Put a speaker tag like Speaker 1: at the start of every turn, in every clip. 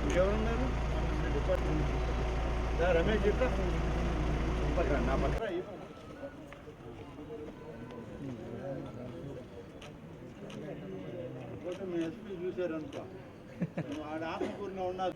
Speaker 1: ఇంకెవరున్నారు రమేష్ చెప్పా నా పక్కన మీ ఎస్పీ చూశారనుకో ఆడ ఆత్మకూరులో ఉన్నారు.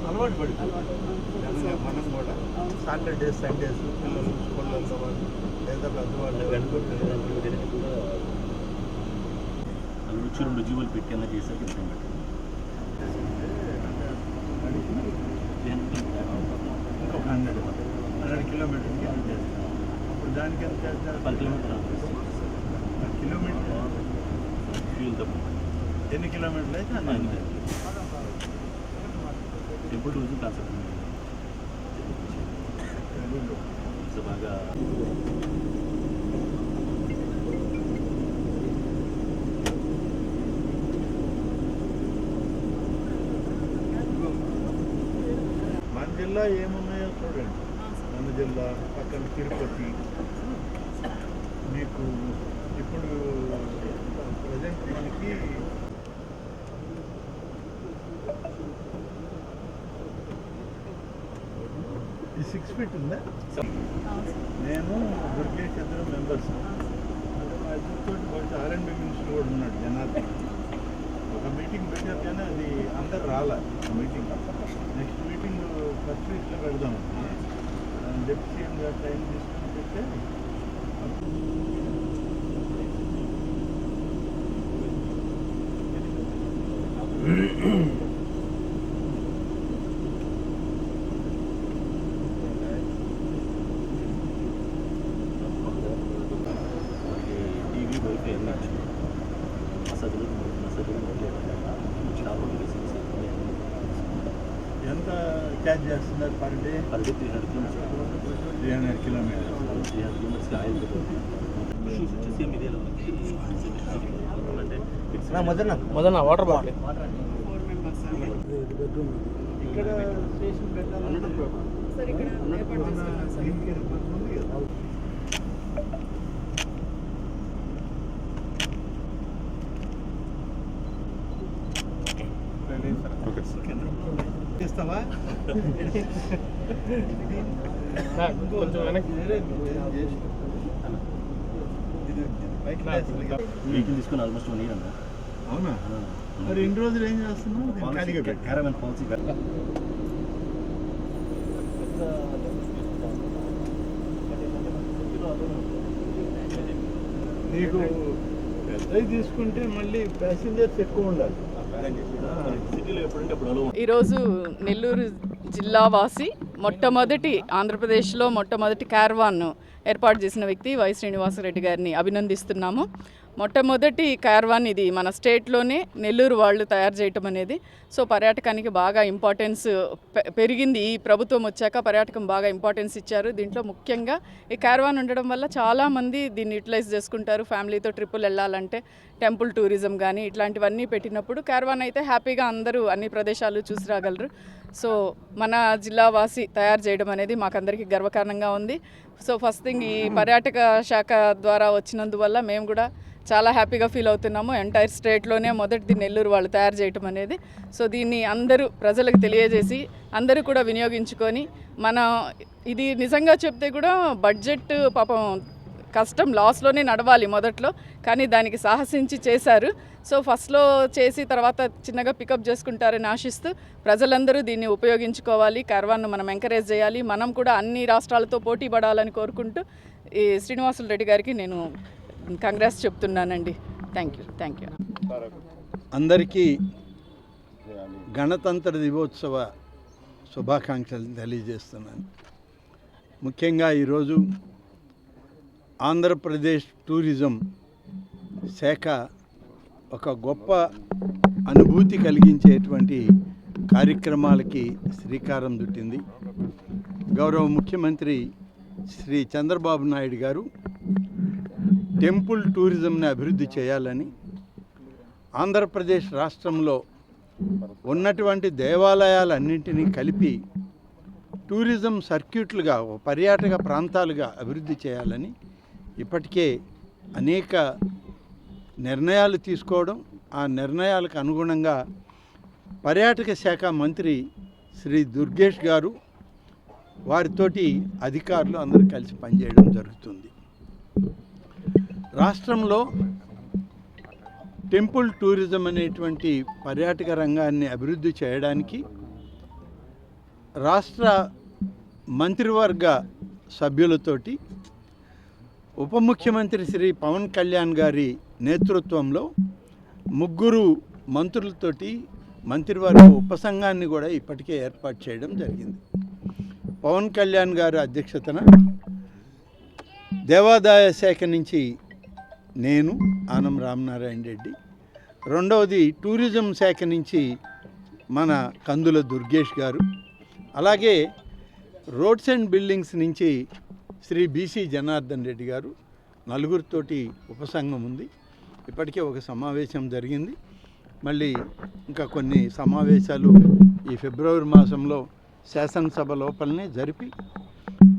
Speaker 1: అలవాటు పడుతుంది మనం కూడా సాటర్డేస్ సండేస్ పిల్లలు స్కూళ్ళతో వాళ్ళు లేదా పెద్దవాళ్ళు
Speaker 2: రుచి 2 జీవులు పెట్టి అలా చేశారు.
Speaker 1: 100 కిలోమీటర్కి అప్పుడు దానికి ఎంత
Speaker 2: 10 కిలోమీటర్
Speaker 1: కిలోమీటర్
Speaker 2: ఫ్యూల్ తప్ప
Speaker 1: ఎన్ని కిలోమీటర్లు అయితే అన్నీ
Speaker 2: టెంపుల్ టూరిజం కాన్సెప్ట్ బాగా
Speaker 1: మన జిల్లా ఏమున్నాయో చూడండి. మన జిల్లా పక్కన తిరుపతి మీకు ఇప్పుడు ప్రజెంట్ మనకి ఈ 6 ఫీట్ ఉందా? నేను దుర్గేష్ ఇద్దరు మెంబర్స్ మా ఇద్దరితో కొంచెం R&B మినిస్టర్ కూడా ఉన్నాడు జనార్దన్. ఒక మీటింగ్ పెట్టారు కానీ అది అందరు రాలే. మీటింగ్ నెక్స్ట్ మీటింగ్ ఫస్ట్ వీక్లో పెడదామండి. డిప్యూటీ సీఎం గారు టైం తీసుకుని చెప్తే ఎంత ఛార్జ్ చేస్తున్నారు పర్ డే?
Speaker 2: 300
Speaker 1: కిలోమీటర్స్
Speaker 2: ఆయిల్
Speaker 3: మొదన వాటర్ బాటిల్
Speaker 1: ఇక్కడ స్టేషన్ పెట్టాలంటే ఇస్తావా?
Speaker 3: కొంచెం వెనక్కి
Speaker 2: వెహికల్ తీసుకుని ఆల్మోస్ట్ 1 ఇయర్ అన్న.
Speaker 1: అవునా? మరి ఇన్ని రోజులు ఏం చేస్తున్నావు?
Speaker 2: క్యారవాన్ పాలసీ
Speaker 1: నీకు పెద్దవి తీసుకుంటే మళ్ళీ ప్యాసింజర్స్ ఎక్కువ ఉండాలి.
Speaker 4: ఈరోజు నెల్లూరు జిల్లా వాసి మొట్టమొదటి ఆంధ్రప్రదేశ్లో మొట్టమొదటి క్యారవాన్ ఏర్పాటు చేసిన వ్యక్తి వై శ్రీనివాసరెడ్డి గారిని అభినందిస్తున్నాము. మొట్టమొదటి క్యారవాన్ ఇది మన స్టేట్లోనే నెల్లూరు వాళ్ళు తయారు చేయటం అనేది. సో పర్యాటకానికి బాగా ఇంపార్టెన్స్ పెరిగింది. ఈ ప్రభుత్వం వచ్చాక పర్యాటకం బాగా ఇంపార్టెన్స్ ఇచ్చారు. దీంట్లో ముఖ్యంగా ఈ క్యారవాన్ ఉండడం వల్ల చాలామంది దీన్ని యూటిలైజ్ చేసుకుంటారు. ఫ్యామిలీతో ట్రిప్పులు వెళ్ళాలంటే టెంపుల్ టూరిజం కానీ ఇట్లాంటివన్నీ పెట్టినప్పుడు క్యారవాన్ అయితే హ్యాపీగా అందరూ అన్ని ప్రదేశాలు చూసి రాగలరు. సో మన జిల్లా వాసి తయారు చేయడం అనేది మాకందరికీ గర్వకారణంగా ఉంది. సో ఫస్ట్ థింగ్ ఈ పర్యాటక శాఖ ద్వారా వచ్చినందువల్ల మేము కూడా చాలా హ్యాపీగా ఫీల్ అవుతున్నాము. ఎంటైర్ స్టేట్లోనే మొదటిది నెల్లూరు వాళ్ళు తయారు చేయటం అనేది. సో దీన్ని అందరూ ప్రజలకు తెలియజేసి అందరూ కూడా వినియోగించుకొని మన ఇది నిజంగా చెప్తే కూడా బడ్జెట్ పాపం కష్టం, లాస్లోనే నడవాలి మొదట్లో, కానీ దానికి సాహసించి చేశారు. సో ఫస్ట్లో చేసి తర్వాత చిన్నగా పికప్ చేసుకుంటారని ఆశిస్తూ ప్రజలందరూ దీన్ని ఉపయోగించుకోవాలి. క్యారవాన్ను మనం ఎంకరేజ్ చేయాలి. మనం కూడా అన్ని రాష్ట్రాలతో పోటీ పడాలని కోరుకుంటూ ఈ శ్రీనివాసులు రెడ్డి గారికి నేను కాంగ్రెస్ చెప్తున్నానండి. Thank you.
Speaker 1: అందరికీ గణతంత్ర దివోత్సవ శుభాకాంక్షలు తెలియజేస్తున్నాను. ముఖ్యంగా ఈరోజు ఆంధ్రప్రదేశ్ టూరిజం శాఖ ఒక గొప్ప అనుభూతి కలిగించేటువంటి కార్యక్రమాలకి శ్రీకారం చుట్టింది. గౌరవ ముఖ్యమంత్రి శ్రీ చంద్రబాబు నాయుడు గారు టెంపుల్ టూరిజంని అభివృద్ధి చేయాలని ఆంధ్రప్రదేశ్ రాష్ట్రంలో ఉన్నటువంటి దేవాలయాలన్నింటినీ కలిపి టూరిజం సర్క్యూట్లుగా పర్యాటక ప్రాంతాలుగా అభివృద్ధి చేయాలని ఇప్పటికే అనేక నిర్ణయాలు తీసుకోవడం, ఆ నిర్ణయాలకు అనుగుణంగా పర్యాటక శాఖ మంత్రి శ్రీ దుర్గేష్ గారు వారితోటి అధికారులు అందరూ కలిసి పనిచేయడం జరుగుతుంది. రాష్ట్రంలో టెంపుల్ టూరిజం అనేటువంటి పర్యాటక రంగాన్ని అభివృద్ధి చేయడానికి రాష్ట్ర మంత్రివర్గ సభ్యులతోటి ఉప ముఖ్యమంత్రి శ్రీ పవన్ కళ్యాణ్ గారి నేతృత్వంలో 3 మంత్రులతోటి మంత్రివర్గ ఉపసంఘాన్ని కూడా ఇప్పటికే ఏర్పాటు చేయడం జరిగింది. పవన్ కళ్యాణ్ గారి అధ్యక్షతన దేవాదాయ శాఖ నుంచి నేను ఆనం రామనారాయణ రెడ్డి, రెండవది టూరిజం శాఖ నుంచి మన కందుల దుర్గేష్ గారు, అలాగే రోడ్స్ అండ్ బిల్డింగ్స్ నుంచి శ్రీ బీసీ జనార్దన్ రెడ్డి గారు, నలుగురితోటి ఉపసంఘం ఉంది. ఇప్పటికే ఒక సమావేశం జరిగింది. మళ్ళీ ఇంకా కొన్ని సమావేశాలు ఈ ఫిబ్రవరి మాసంలో శాసనసభ లోపలనే జరిపి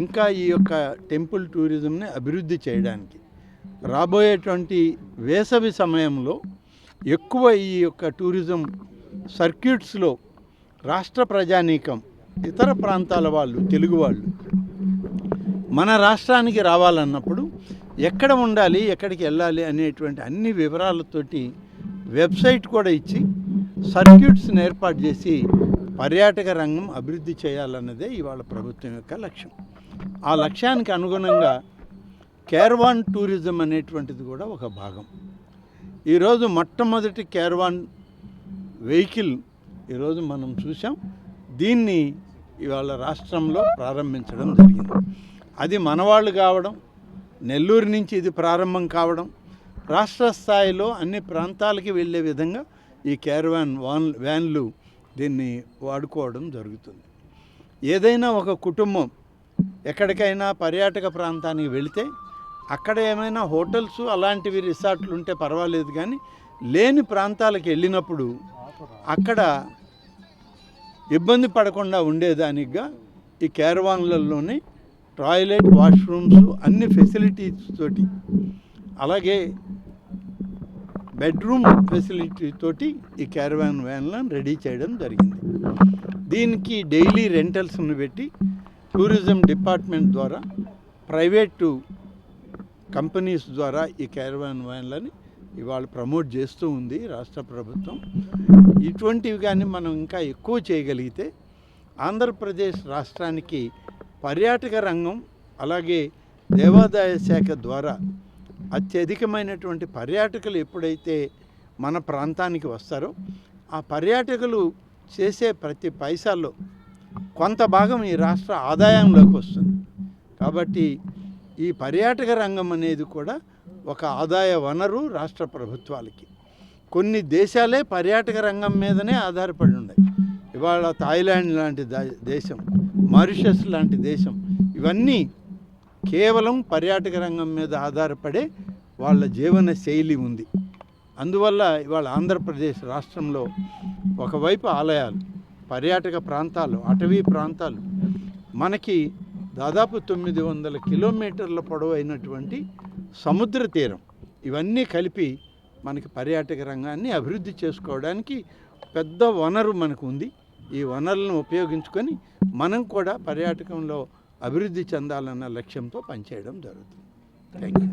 Speaker 1: ఇంకా ఈ యొక్క టెంపుల్ టూరిజంని అభివృద్ధి చేయడానికి రాబోయేటువంటి వేసవి సమయంలో ఎక్కువ ఈ యొక్క టూరిజం సర్క్యూట్స్లో రాష్ట్ర ప్రజానీకం, ఇతర ప్రాంతాల వాళ్ళు, తెలుగు వాళ్ళు మన రాష్ట్రానికి రావాలన్నప్పుడు ఎక్కడ ఉండాలి, ఎక్కడికి వెళ్ళాలి అనేటువంటి అన్ని వివరాలతోటి వెబ్సైట్ కూడా ఇచ్చి సర్క్యూట్స్ని ఏర్పాటు చేసి పర్యాటక రంగం అభివృద్ధి చేయాలన్నదే ఇవాళ ప్రభుత్వం యొక్క లక్ష్యం. ఆ లక్ష్యానికి అనుగుణంగా క్యారవాన్ టూరిజం అనేటువంటిది కూడా ఒక భాగం. ఈరోజు మొట్టమొదటి క్యారవాన్ వెహికల్ ఈరోజు మనం చూసాం. దీన్ని ఇవాళ రాష్ట్రంలో ప్రారంభించడం జరిగింది. అది మనవాళ్ళు కావడం, నెల్లూరు నుంచి ఇది ప్రారంభం కావడం, రాష్ట్ర స్థాయిలో అన్ని ప్రాంతాలకి వెళ్ళే విధంగా ఈ క్యారవాన్ వ్యాన్లు దీన్ని వాడుకోవడం జరుగుతుంది. ఏదైనా ఒక కుటుంబం ఎక్కడికైనా పర్యాటక ప్రాంతానికి వెళితే అక్కడ ఏమైనా హోటల్స్ అలాంటివి రిసార్ట్లు ఉంటే పర్వాలేదు, కానీ లేని ప్రాంతాలకు వెళ్ళినప్పుడు అక్కడ ఇబ్బంది పడకుండా ఉండేదానిగా ఈ క్యారవాన్లలోనే టాయిలెట్, వాష్రూమ్స్ అన్ని ఫెసిలిటీస్ తోటి, అలాగే బెడ్రూమ్ ఫెసిలిటీ తోటి ఈ క్యారవాన్ వ్యాన్లను రెడీ చేయడం జరిగింది. దీనికి డైలీ రెంటల్స్ను పెట్టి టూరిజం డిపార్ట్మెంట్ ద్వారా, ప్రైవేటు కంపెనీస్ ద్వారా ఈ క్యారవాన్ వ్యాన్లని ఇవాళ ప్రమోట్ చేస్తూ ఉంది రాష్ట్ర ప్రభుత్వం. ఇటువంటివి కానీ మనం ఇంకా ఎక్కువ చేయగలిగితే ఆంధ్రప్రదేశ్ రాష్ట్రానికి పర్యాటక రంగం, అలాగే దేవాదాయ శాఖ ద్వారా అత్యధికమైనటువంటి పర్యాటకులు ఎప్పుడైతే మన ప్రాంతానికి వస్తారో ఆ పర్యాటకులు చేసే ప్రతి పైసాలో కొంత భాగం ఈ రాష్ట్ర ఆదాయంలోకి వస్తుంది. కాబట్టి ఈ పర్యాటక రంగం అనేది కూడా ఒక ఆదాయ వనరు రాష్ట్ర ప్రభుత్వాలకి. కొన్ని దేశాలే పర్యాటక రంగం మీదనే ఆధారపడి ఉన్నాయి. ఇవాళ థాయిలాండ్ లాంటి దేశం, మారిషస్ లాంటి దేశం, ఇవన్నీ కేవలం పర్యాటక రంగం మీద ఆధారపడే వాళ్ళ జీవన శైలి ఉంది. అందువల్ల ఇవాళ ఆంధ్రప్రదేశ్ రాష్ట్రంలో ఒకవైపు ఆలయాలు, పర్యాటక ప్రాంతాలు, అటవీ ప్రాంతాలు, మనకి దాదాపు 900 కిలోమీటర్ల పొడవైనటువంటి సముద్ర తీరం, ఇవన్నీ కలిపి మనకి పర్యాటక రంగాన్ని అభివృద్ధి చేసుకోవడానికి పెద్ద వనరు మనకు ఉంది. ఈ వనరులను ఉపయోగించుకొని మనం కూడా పర్యాటకంలో అభివృద్ధి చెందాలన్న లక్ష్యంతో పనిచేయడం జరుగుతుంది. Thank you.